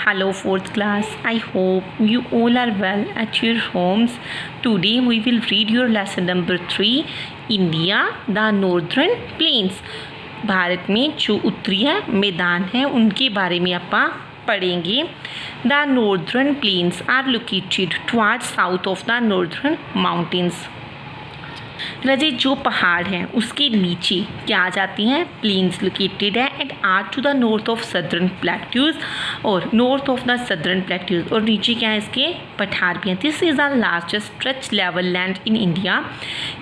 Hello, fourth class. I hope you all are well at your homes. Today we will read your lesson number 3, India, the Northern Plains. Bharat में जो उत्तरीय मैदान हैं उनके बारे में ਆਪਾਂ पढ़ेंगे. The Northern Plains are located towards south of the Northern Mountains. रजे जो पहाड़ हैं उसके नीचे क्या आ जाती हैं, प्लेन्स लोकेटेड है and are to the north of southern plateaus और north of the southern plateaus और नीचे क्या है इसके पठार भी हैं. This is the largest stretch level land in India.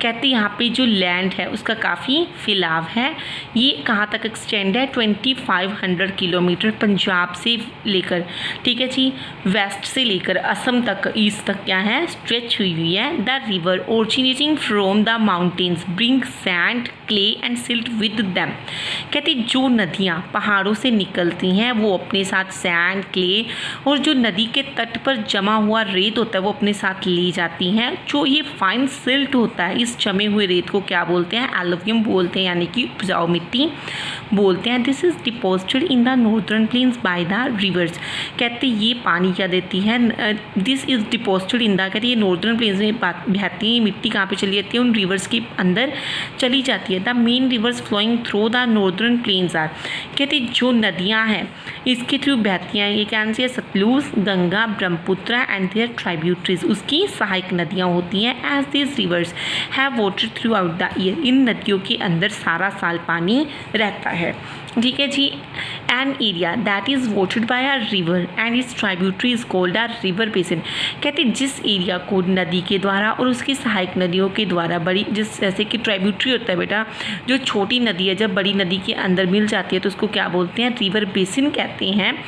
कहते हैं यहाँ पे जो लैंड है उसका काफ़ी फैलाव है. ये कहाँ तक एक्सटेंड है, 2500 किलोमीटर पंजाब से लेकर, ठीक है जी, वेस्ट से लेकर असम तक, ईस्ट तक क्या है स्ट्रेच हुई हुई है. The river originating from the mountains bring sand, clay and silt with them. कहते जो नदियाँ पहाड़ों से निकलती हैं वो अपने साथ सैंड, क्ले और जो नदी के तट पर जमा हुआ रेत होता है वो अपने साथ ले जाती हैं. जो ये फाइन सिल्ट होता है इस जमे हुए रेत को क्या बोलते हैं, एलुवियम बोलते हैं, यानी कि उपजाऊ मिट्टी बोलते हैं. This is deposited in the northern planes by the reverse. कहते ये पानी क्या देती है, this is deposited in the, कहते ये नॉर्दर्न प्लेन्स में बहती है मिट्टी कहाँ पे चली जाती है, उन रिवर्स के अंदर चली जाती है. The main rivers flowing through the northern plains are, कहते जो नदियाँ हैं इसके थ्रू बहती हैं, ये क्या है, Sutlej, Ganga, Brahmaputra and their tributaries, उसकी सहायक नदियाँ होती हैं. As this rivers have water throughout the year, इन नदियों के अंदर सारा साल पानी रहता है, ठीक है जी. An area that is watered by a river and its tributary is called a river basin. कहते जिस एरिया को नदी के द्वारा और उसकी सहायक नदियों के द्वारा बड़ी, जिस जैसे कि ट्राइब्यूटरी होता है बेटा, जो छोटी नदी है जब बड़ी नदी के अंदर मिल जाती है तो उसको क्या बोलते हैं, रिवर बेसिन कहते हैं.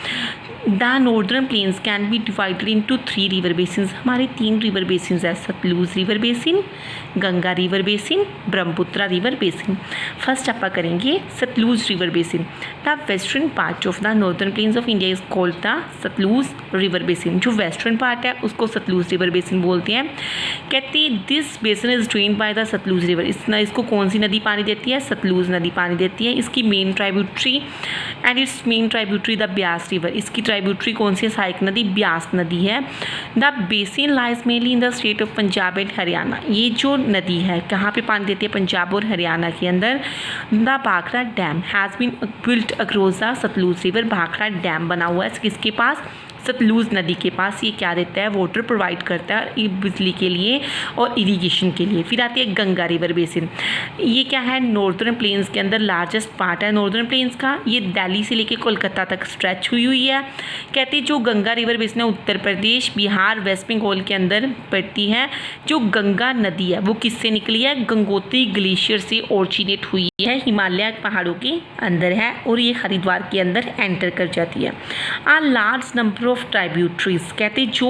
The northern plains can be divided into 3 river basins. हमारे 3 रिवर बेसिन्स है, Sutlej river basin, Ganga river basin, Brahmaputra river basin. First आप करेंगे Sutlej river basin. The western part of the northern plains of India is called the Sutlej river basin. जो western part है उसको Sutlej river basin बोलते हैं. कहते this basin is drained by the Sutlej river. इसको कौन सी नदी पानी देती है, सतलुज नदी पानी देती है. इसकी main tributary and it's main tributary the Beas river. इसकी ट्राइब्यूटरी कौन सी है, सहायक नदी ब्यास नदी है. The basin lies mainly in the state of Punjab and Haryana. ये जो नदी है कहाँ पे पानी देती है, पंजाब और हरियाणा के अंदर. The Bhakra dam has been built across the Sutlej river. Bhakra dam बना हुआ है किसके पास, सतलुज नदी के पास. ये क्या देता है, वाटर प्रोवाइड करता है बिजली के लिए और इरिगेशन के लिए. फिर आती है गंगा रिवर बेसिन. ये क्या है, नॉर्दर्न प्लेन्स के अंदर लार्जेस्ट पार्ट है नॉर्दर्न प्लेन्स का. ये दिल्ली से लेकर कोलकाता तक स्ट्रेच हुई हुई है. कहते हैं जो गंगा रिवर बेसिन है उत्तर प्रदेश, बिहार, वेस्ट बंगाल के अंदर पड़ती है. जो गंगा नदी है वो किससे निकली है, गंगोत्री ग्लेशियर से ओरिजिनेट हुई है, हिमालय पहाड़ों के अंदर है और ये हरिद्वार के अंदर एंटर कर जाती है. आ लार्ज नंबर ऑफ ट्राइब्यूटरीज. कहते जो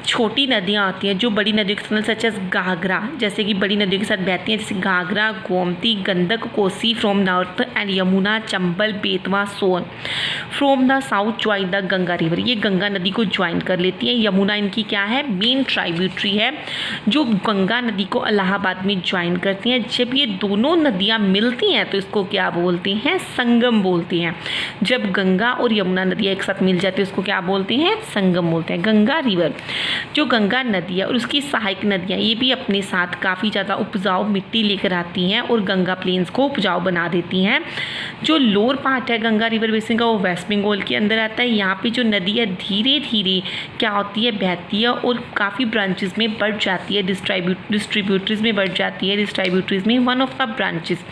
छोटी नदियाँ आती हैं जो बड़ी नदियों के साथ, सच एज घाघरा, जैसे कि बड़ी नदियों के साथ बहती हैं, जैसे Ghaghara, Gomti, Gandak, Kosi from north and Yamuna, Chambal, Betwa, Son from the south join the Ganga river. ये गंगा नदी को ज्वाइन कर लेती है. यमुना इनकी क्या है, मेन ट्राइब्यूटरी है जो गंगा नदी को इलाहाबाद में ज्वाइन करती हैं. जब ये दोनों नदियाँ मिलती हैं तो इसको क्या बोलते हैं, संगम बोलते हैं. जब गंगा और यमुना नदियाँ एक साथ मिल जाती है उसको क्या बोलते हैं, संगम बोलते हैं. गंगा रिवर, जो गंगा नदी है और उसकी सहायक नदियाँ, ये भी अपने साथ काफ़ी ज़्यादा उपजाऊ मिट्टी लेकर आती हैं और गंगा प्लेन्स को उपजाऊ बना देती हैं. जो लोअर पार्ट है गंगा रिवर बेसिन का वो वेस्ट बंगाल के अंदर आता है. यहाँ पे जो नदी है धीरे धीरे क्या होती है, बहती है और काफ़ी ब्रांचेस में बढ़ जाती है, डिस्ट्रीब्यूटरीज में बढ़ जाती है. डिस्ट्रीब्यूटरीज में वन ऑफ द ब्रांचेस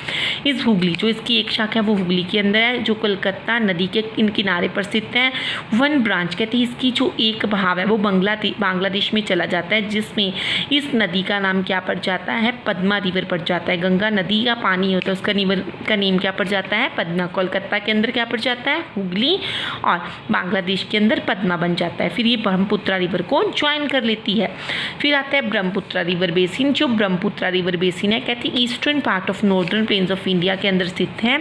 इस हुगली, जो इसकी एक शाखा है वो हुगली के अंदर है, जो कोलकाता नदी के इन किनारे पर स्थित है. वन ब्रांच कहते हैं इसकी जो एक बहाव है वो बांग्लादेश में चला जाता है, जिसमें इस नदी का नाम क्या पड़ जाता है, पद्मा रिवर पड़ जाता है. गंगा नदी का पानी होता है उसका रिवर का नेम क्या पड़ जाता है, पद्मा. कोलकाता के अंदर क्या पड़ जाता है, हुगली, और बांग्लादेश के अंदर पद्मा बन जाता है. फिर ये ब्रह्मपुत्र रिवर को ज्वाइन कर लेती है. फिर आता है ब्रह्मपुत्र रिवर बेसिन. जो ब्रह्मपुत्र रिवर बेसिन है कहते हैं eastern part of northern plains of India के अंदर स्थित है.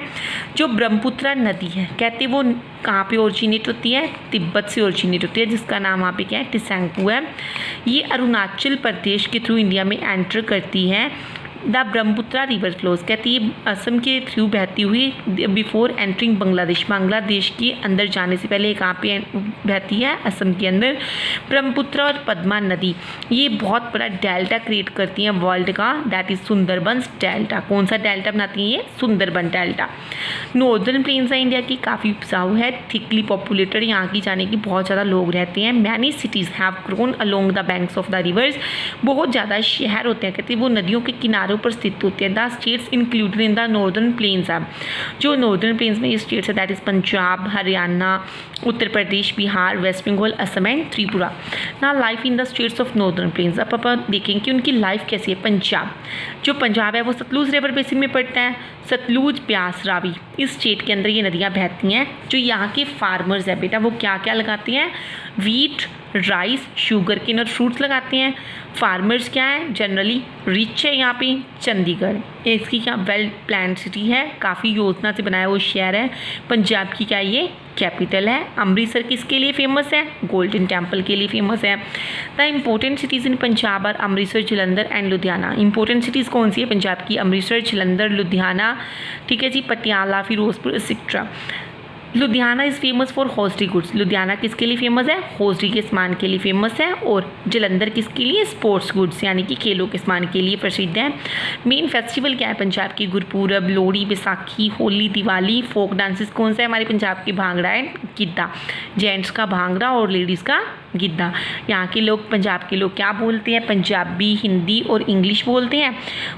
जो ब्रह्मपुत्र नदी है कहते वो कहाँ पे ओरिजिनेट होती है, तिब्बत से ओरिजिनेट होती है, जिसका नाम वहाँ पे क्या है, टिसैंगपू है. ये अरुणाचल प्रदेश के थ्रू इंडिया में एंटर करती है. द ब्रह्मपुत्रा रिवर फ्लोज, कहती है असम के थ्रू बहती हुई बिफोर एंटरिंग बांग्लादेश, बांग्लादेश के अंदर जाने से पहले कहाँ पे बहती है, असम के अंदर। ब्रह्मपुत्रा और पद्मा नदी ये बहुत बड़ा डेल्टा क्रिएट करती हैं वर्ल्ड का, दैट इज सुंदरबंस डेल्टा। कौन सा डेल्टा बनाती है ये, सुंदरबन डेल्टा। नॉर्दर्न प्लेन्स है इंडिया की, काफ़ी उपजाऊ है, थिकली पॉपुलेटेड, यहाँ की जाने की बहुत ज़्यादा लोग रहते हैं। Many cities have grown along the banks of the reverse, बहुत ज़्यादा शहर होते हैं कहते हैं वो नदियों के किनारों पर स्थित होते हैं। The states included in the northern plains है, जो नॉर्दर्न प्लेन्स में ये स्टेट्स है that is Punjab, Haryana, Uttar Pradesh, Bihar, West Bengal, Assam and Tripura. ना life in the states of northern plains, अब आप देखेंगे कि उनकी लाइफ कैसी है। पंजाब, जो पंजाब है वो सतलुज रिवर बेसिन में पड़ता है, सतलुज, ब्यास, रावी, इस स्टेट के अंदर ये नदियाँ बहती हैं। जो यहाँ के फार्मर्स है बेटा वो क्या क्या लगाते हैं, वीट, राइस, शुगर केन और फ्रूट्स लगाते हैं। फार्मर्स क्या है, जनरली रिच है यहाँ पे। चंडीगढ़ इसकी क्या वेल प्लान सिटी है, काफ़ी योजना से बनाया हुआ शहर है। पंजाब की क्या ये कैपिटल है। अमृतसर किसके लिए फेमस है, गोल्डन टेम्पल के लिए फेमस है। The important cities in Punjab are Amritsar, Jalandhar and Ludhiana. Important cities कौन सी है पंजाब की, अमृतसर, जलंधर, लुधियाना, ठीक है जी, Patiala, Firozpur, etcetera. Ludhiana is famous for hosiery goods, Ludhiana किसके लिए फेमस है, हॉस्टरी के सामान के लिए फेमस है। और जलंधर किसके लिए, स्पोर्ट्स गुड्स यानी कि खेलों के सामान के लिए प्रसिद्ध है। मेन फेस्टिवल क्या है पंजाब की, गुरपूरब, लोहड़ी, बैसाखी, होली, दिवाली। फोक डांसेस कौन सा है हमारे पंजाब की, भांगड़ा एंड गिद्धा, जेंट्स का भांगड़ा और लेडीज़ का गिद्धा। यहाँ के लोग, पंजाब के लोग क्या बोलते हैं, पंजाबी, हिंदी और इंग्लिश बोलते हैं।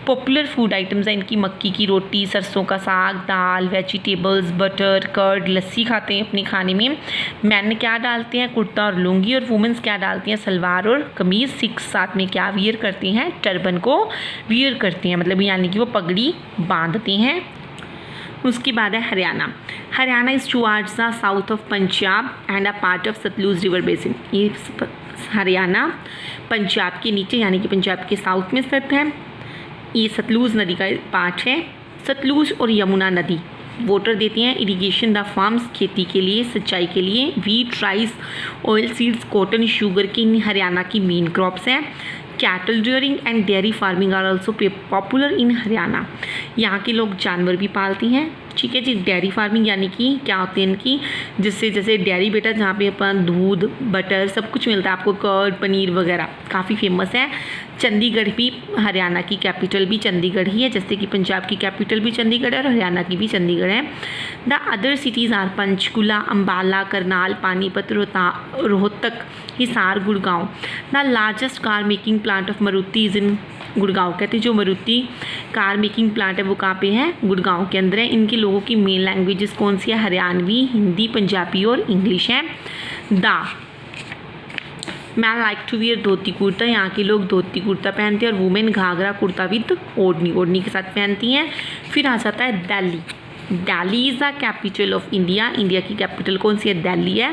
पॉपुलर फूड आइटम्स हैं इनकी, मक्की की रोटी, सरसों का साग, दाल, वेजिटेबल्स, बटर, कर्ड, लस्सी खाते हैं अपने खाने में। मैन क्या डालते हैं, कुर्ता और लुंगी, और वुमेंस क्या डालती हैं, सलवार और कमीज़। सिक्स साथ में क्या वियर करती हैं, टर्बन को वियर करती हैं, मतलब यानी कि वो पगड़ी बांधते हैं। उसके बाद है Haryana. Haryana is towards the south of Punjab and a part of Sutlej river basin. ये हरियाणा पंजाब के नीचे यानी कि पंजाब के साउथ में स्थित है। ये सतलुज नदी का पार्ट है। सतलुज और यमुना नदी वाटर देती हैं इरिगेशन द फार्म्स, खेती के लिए, सिंचाई के लिए। Wheat, rice, oil seeds, cotton, sugar cane Haryana की मेन क्रॉप्स हैं। Cattle rearing and dairy farming are also popular in Haryana. यहाँ के लोग जानवर भी पालती हैं, ठीक है जी। डेयरी फार्मिंग यानी कि क्या होती है इनकी, जिससे जैसे डेयरी बेटा जहाँ पे अपन दूध, बटर सब कुछ मिलता है आपको, कर्ड, पनीर वगैरह, काफ़ी फेमस है। चंडीगढ़ भी हरियाणा की कैपिटल भी चंडीगढ़ ही है, जैसे कि पंजाब की कैपिटल भी चंडीगढ़ है और हरियाणा की भी चंडीगढ़ है। The other cities are Panchkula, Ambala, Karnal, Panipat, Rohtak, Hisar, Gurgaon. The largest car making plant of Maruti is in Gurgaon. कहते हैं जो मारुति कार मेकिंग प्लांट है वो कहाँ पे है, गुड़गांव के अंदर है। इनके लोगों की मेन लैंग्वेजेस कौन सी है, हरियाणवी, हिंदी, पंजाबी और इंग्लिश है। मैं like to wear dhoti kurta, यहाँ के लोग धोती कुर्ता पहनते हैं और वुमेन घाघरा कुर्ता विद ओढ़नी, ओढ़नी के साथ पहनती हैं। फिर आ जाता है Delhi. Delhi is the capital of India. India की कैपिटल कौन सी है, दिल्ली है।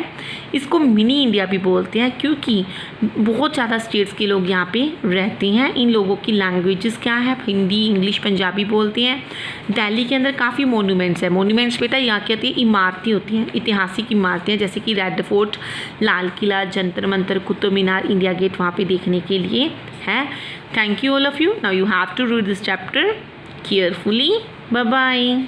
इसको मिनी इंडिया भी बोलते हैं क्योंकि बहुत ज़्यादा स्टेट्स के लोग यहाँ पे रहते हैं। इन लोगों की लैंग्वेजेस क्या है, हिंदी, इंग्लिश, पंजाबी बोलते हैं। दिल्ली के अंदर काफ़ी मोन्यूमेंट्स है। मोन्यूमेंट्स बेटा यहाँ क्या होती है, इमारतें होती हैं, ऐतिहासिक इमारतें, जैसे कि Red Fort, Lal Qila, Jantar Mantar, Qutub Minar, India Gate वहाँ पे देखने के लिए है। Thank you all of you. Now you have to read this chapter carefully. Bye bye.